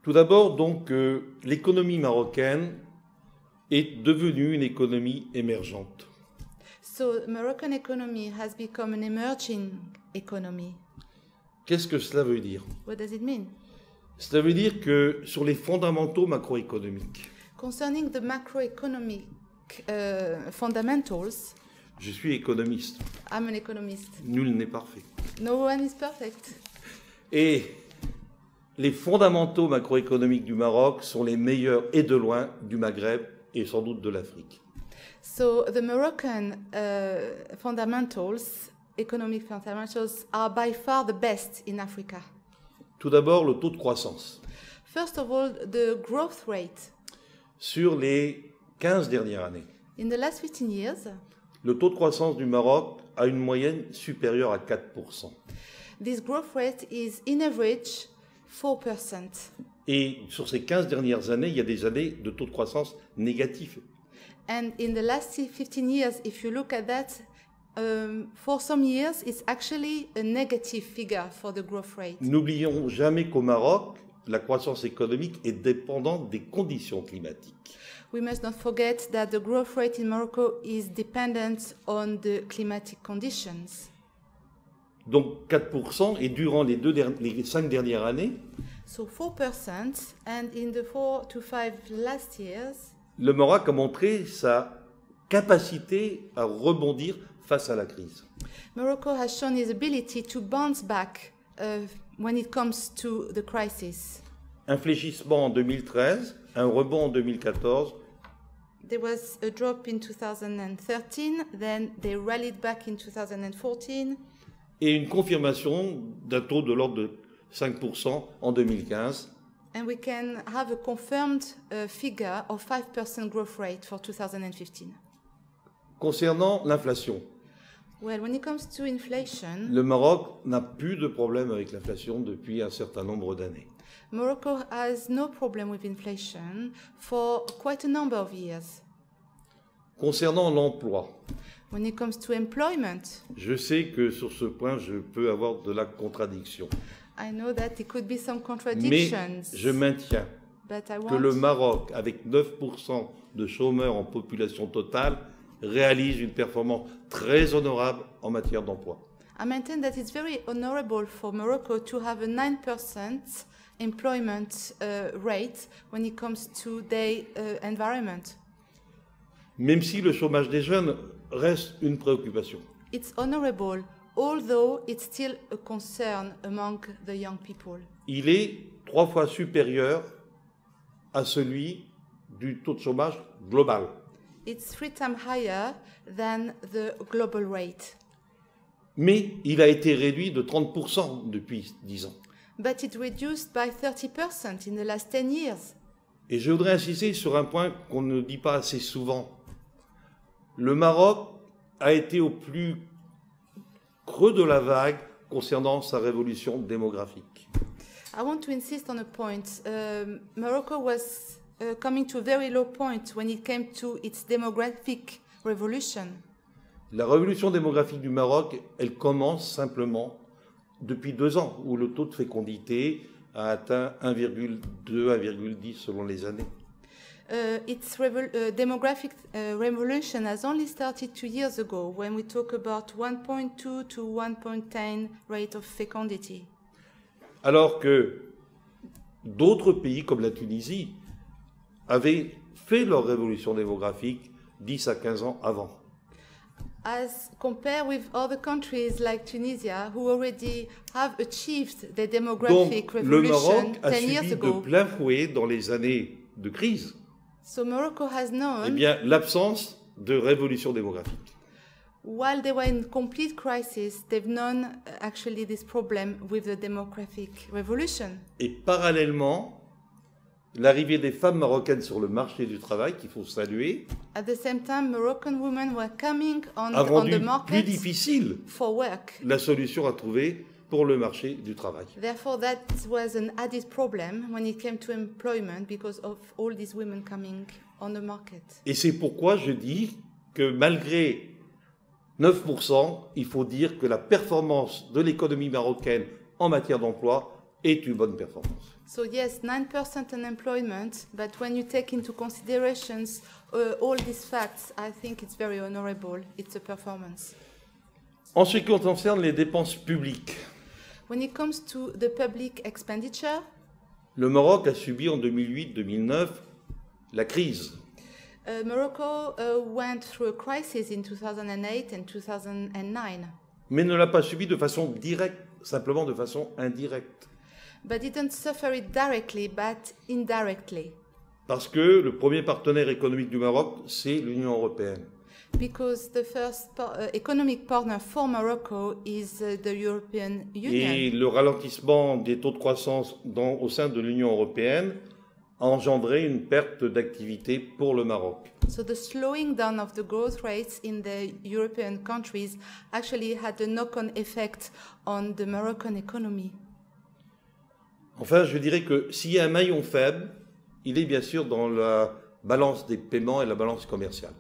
Tout d'abord, donc, l'économie marocaine est devenue une économie émergente. So Moroccan economy has become an emerging economy. Qu'est-ce que cela veut dire? What does it mean? Cela veut dire que sur les fondamentaux macroéconomiques, Concerning the macroeconomic fundamentals, je suis économiste, I'm an economist. nul n'est parfait. No one is perfect. Et les fondamentaux macroéconomiques du Maroc sont les meilleurs et de loin du Maghreb et sans doute de l'Afrique. So the Moroccan fundamentals, economic fundamentals, are by far the best in Africa. Tout d'abord, le taux de croissance. First of all, the growth rate. Sur les 15 dernières années, In the last 15 years, le taux de croissance du Maroc a une moyenne supérieure à 4%. this growth rate is in average 4%. Et sur ces 15 dernières années, il y a des années de taux de croissance négatifs. And in the last 15 years, if you look at that, for some years, it's actually a negative figure for the growth rate. N'oublions jamais qu'au Maroc, la croissance économique est dépendante des conditions climatiques. We must not forget that the growth rate in Morocco is dependent on the climatic conditions. Donc 4%, et durant les 5 dernières années, So 4%, and in the 4 to 5 last years, le Maroc a montré sa capacité à rebondir face à la crise. Morocco has shown its ability to bounce back when it comes to the crisis. Un fléchissement en 2013, un rebond en 2014, There was a drop in 2013, then they rallied back in 2014, et une confirmation d'un taux de l'ordre de 5% en 2015. and we can have a confirmed figure of 5% growth rate for 2015. Concernant l'inflation, Well, when it comes to inflation, le Maroc n'a plus de problème avec l'inflation depuis un certain nombre d'années. Morocco has no problem with inflation for quite a number of years. Concernant l'emploi, When it comes to employment, je sais que sur ce point, je peux avoir de la contradiction. I know that there could be some Mais contradictions, je maintiens but I que le want Maroc, avec 9% de chômeurs en population totale, réalise une performance très honorable en matière d'emploi. I maintain that it's very honorable for Morocco to have a 9% employment rate when it comes to their environment. Même si le chômage des jeunes reste une préoccupation. It's honorable, although it's still a concern among the young people. Il est 3 fois supérieur à celui du taux de chômage global. It's 3 times higher than the global rate. Mais il a été réduit de 30% depuis 10 ans. But it reduced by 30% in the last 10 years. Et je voudrais insister sur un point qu'on ne dit pas assez souvent. Le Maroc a été au plus creux de la vague concernant sa révolution démographique. I want to insist on a point. Morocco was coming to a very low point when it came to its demographic revolution. La révolution démographique du Maroc, elle commence simplement depuis 2 ans, où le taux de fécondité a atteint 1,2, 1,10 selon les années. Its demographic revolution has only started 2 years ago when we talk about 1.2 to 1.10 rate of fecundity. Alors que d'autres pays comme la Tunisie avaient fait leur révolution démographique 10 à 15 ans avant. As compared with other countries like Tunisia, who already have achieved their demographic Donc le Maroc revolution a 10 years subi de ago. plein fouet dans les années de crise, So Morocco has eh known, bien, l'absence de révolution démographique. while they were in complete crisis, they've known actually this problem with the demographic revolution. Et parallèlement, l'arrivée des femmes marocaines sur le marché du travail, qu'il faut saluer, At the same time, Moroccan women were coming a on rendu the plus market difficile for work. la solution à trouver pour le marché du travail. Therefore, that was an added problem when it came to employment because of all these women coming on the market. Et c'est pourquoi je dis que malgré 9%, il faut dire que la performance de l'économie marocaine en matière d'emploi est une bonne performance. So yes, 9% unemployment, but when you take into considerations all these facts, I think it's very honorable. It's a performance. En ce qui concerne les dépenses publiques, When it comes to the public expenditure, le Maroc a subi en 2008-2009 la crise. Morocco went through a crisis in 2008 and 2009, Mais ne l'a pas subi de façon directe, simplement de façon indirecte. but didn't suffer it directly, but indirectly, Parce que le premier partenaire économique du Maroc, c'est l'Union européenne. because the first economic partner for Morocco is the European Et Union. le ralentissement des taux de croissance au sein de l'Union européenne a engendré une perte d'activité pour le Maroc. So the slowing down of the growth rates in the European countries actually had a knock-on effect on the Moroccan economy. Enfin, je dirais que s'il y a un maillon faible, il est bien sûr dans la balance des paiements et la balance commerciale.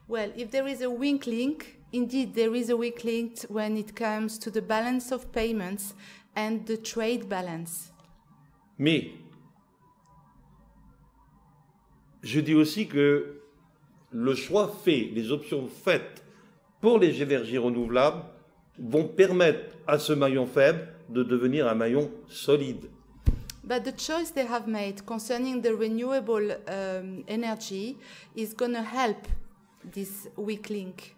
Well, if there is a weak link, indeed there is a weak link when it comes to the balance of payments and the trade balance. Mais je dis aussi que le choix fait, les options faites pour les énergies renouvelables vont permettre à ce maillon faible de devenir un maillon solide. But the choice they have made concerning the renewable energy is going to help this weak link.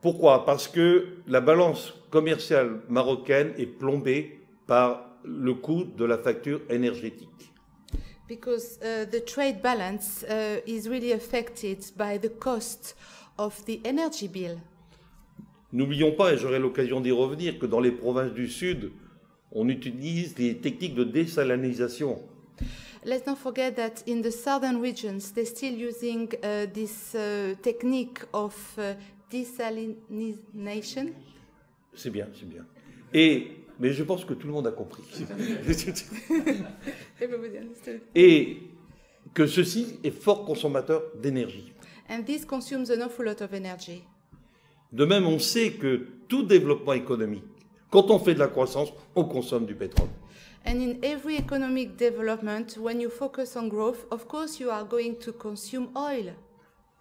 Pourquoi? Parce que la balance commerciale marocaine est plombée par le coût de la facture énergétique. Because the trade balance is really affected by the cost of the energy bill. N'oublions pas, et j'aurai l'occasion d'y revenir, que dans les provinces du Sud, on utilise les techniques de désalinisation. Let's not forget that in the southern regions, they're still using this technique of desalination. C'est bien, c'est bien. Mais je pense que tout le monde a compris. Everybody understood. Et que ceci est fort consommateur d'énergie. And this consumes an awful lot of energy. De même, on sait que tout développement économique, quand on fait de la croissance, on consomme du pétrole. And in every economic development, when you focus on growth, of course you are going to consume oil.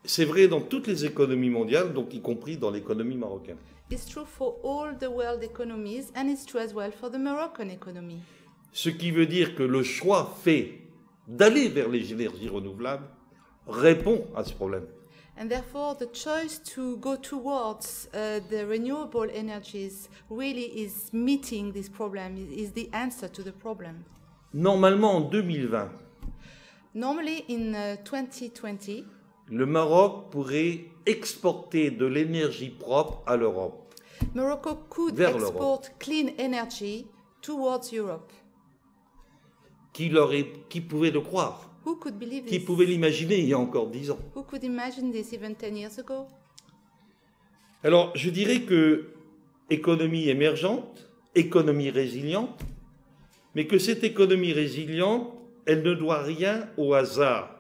C'est vrai dans toutes les économies mondiales, donc y compris dans l'économie marocaine. It's true for all the world economies, and it's true as well for the Moroccan economy. Ce qui veut dire que le choix fait d'aller vers les énergies renouvelables répond à ce problème. And therefore, the choice to go towards the renewable energies really is meeting this problem, is the answer to the problem. Normalement, en 2020, Normally, in 2020, le Maroc pourrait exporter de l'énergie propre à l'Europe. Morocco could Vers export clean energy towards Europe. Qui pouvait le croire? Who could believe Qui this? pouvait l'imaginer il y a encore 10 ans? Who could imagine this even 10 years ago? Alors, je dirais que économie émergente, économie résiliente, mais que cette économie résiliente, elle ne doit rien au hasard.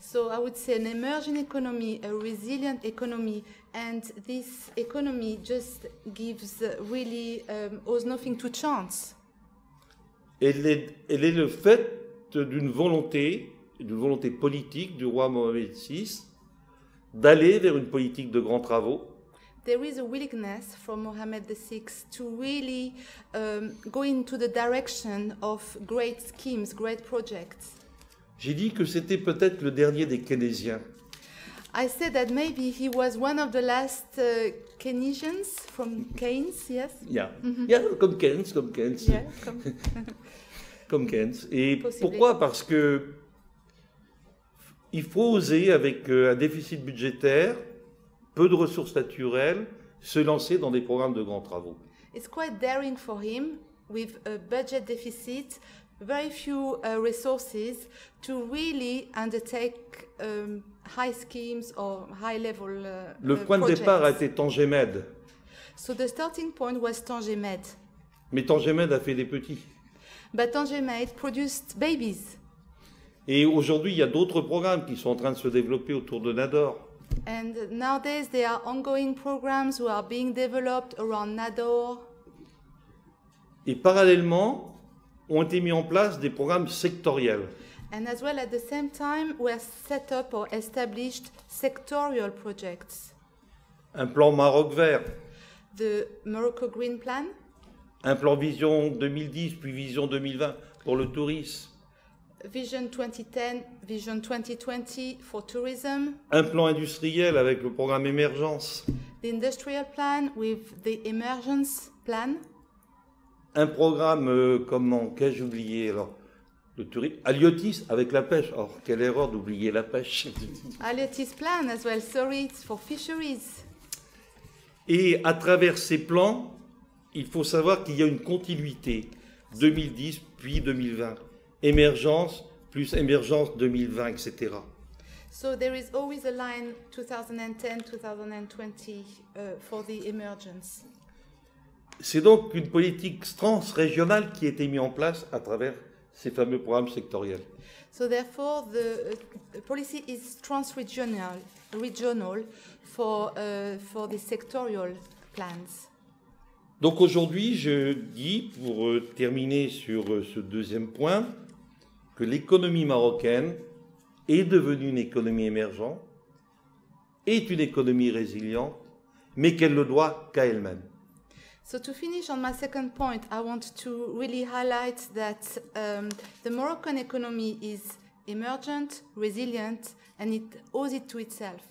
So I would say an emerging economy, a resilient economy, and this economy just gives owes nothing to chance. Elle est le fait d'une volonté politique du roi Mohamed VI d'aller vers une politique de grands travaux, There is a willingness from Mohammed VI to really go into the direction of great schemes, great projects. J'ai dit que c'était peut-être le dernier des Keynésiens. I said that maybe he was one of the last Keynesians from Keynes, yes? Yeah. Comme Keynes. Yeah, Comme Keynes. Et Possibly. pourquoi? Parce que il faut oser, avec un déficit budgétaire, peu de ressources naturelles, se lancer dans des programmes de grands travaux. It's quite daring for him, with a budget deficit, very few resources, to really undertake high schemes or high-level Le point de projects. départ a été Tangemed, So the starting point was Tangemed. mais Tangemed a fait des petits. But Tangemed produced babies. Et aujourd'hui, il y a d'autres programmes qui sont en train de se développer autour de Nador. And nowadays there are ongoing programs who are being developed around Nador. Et parallèlement, ont été mis en place des programmes sectoriels. And as well, at the same time, we have set up or established sectorial projects. Un plan Maroc vert, The Morocco Green Plan, un plan Vision 2010 puis Vision 2020 pour le tourisme, Vision 2010, Vision 2020 for tourism, un plan industriel avec le programme Émergence, the Industrial Plan with the Emergence Plan, un programme, qu'ai-je oublié alors, le tourisme, Aliotis avec la pêche. Or, quelle erreur d'oublier la pêche. Aliotis Plan as well, sorry, it's for fisheries. Et à travers ces plans, il faut savoir qu'il y a une continuité, 2010 puis 2020, émergence plus émergence 2020, etc. So there is always a line 2010-2020 for the emergence. C'est donc une politique transrégionale qui a été mise en place à travers ces fameux programmes sectoriels. So therefore, the policy is transregional, regional for the sectorial plans. Donc aujourd'hui, je dis, pour terminer sur ce deuxième point, que l'économie marocaine est devenue une économie émergente, est une économie résiliente, mais qu'elle ne doit qu'à elle-même. So to finish on my second point, I want to really highlight that the Moroccan economy is emergent, resilient, and it owes it to itself.